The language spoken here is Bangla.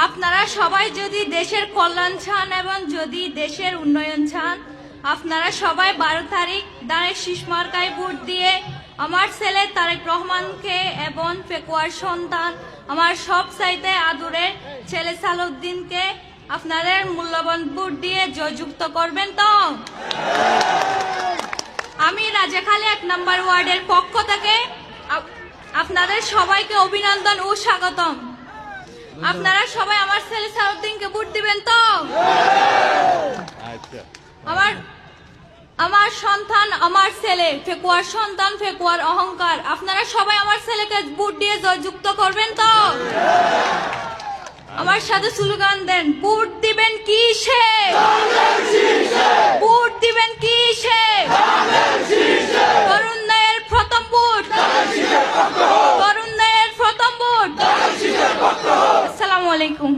আপনারা সবাই যদি দেশের কল্যাণ চান এবং যদি দেশের উন্নয়ন চান, আপনারা সবাই 12 তারিখ দাঁড়ে শীষ মার্কায় ভোট দিয়ে আমার ছেলে তারেক রহমানকে এবং পেকুয়ার সন্তান আমার সব চাইতে আদরের ছেলে সালাউদ্দিনকে আপনাদের মূল্যবান ভোট দিয়ে জয়যুক্ত করবেন তো। আমি রাজাখালী 1 নম্বর ওয়ার্ডের পক্ষ থেকে আপনাদের সবাইকে অভিনন্দন ও স্বাগতম। আপনারা সবাই আমার ছেলে সালাউদ্দিনকে ভোট দিবেন তো। আমার সন্তান আমার ছেলে, ফেকুয়ার সন্তান ফেকুয়ার অহংকার, আপনারা সবাই আমার ছেলেকে ভোট দিয়ে জয়যুক্ত করবেন তো। আমার সাথে স্লোগান দেন, ভোট দিবেন কিসে, ভোট দিবেন কিসে, তরুণের প্রথম ভোট, তরুণের প্রথম ভোট। আসসালামু আলাইকুম।